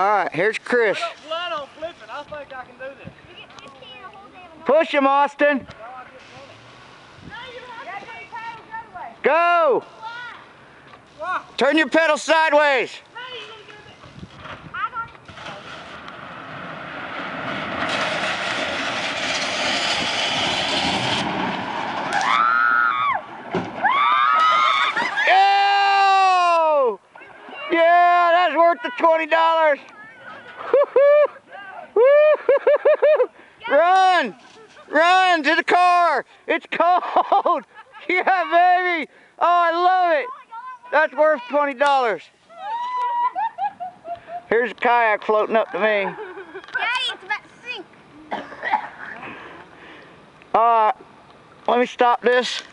Alright, here's Chris. I don't plan on flipping. I think I can do this. You get 15 a whole day. Push him, Austin. No, you have to put your paddle the other way. Go! Why? Turn your pedal sideways. No, you're gonna get a bit. I got it. Oh! Yeah, that's worth the $20. Run! Run to the car! It's cold! Yeah, baby! Oh, I love it! That's worth $20. Here's a kayak floating up to me. Daddy, it's about to sink. Alright, let me stop this.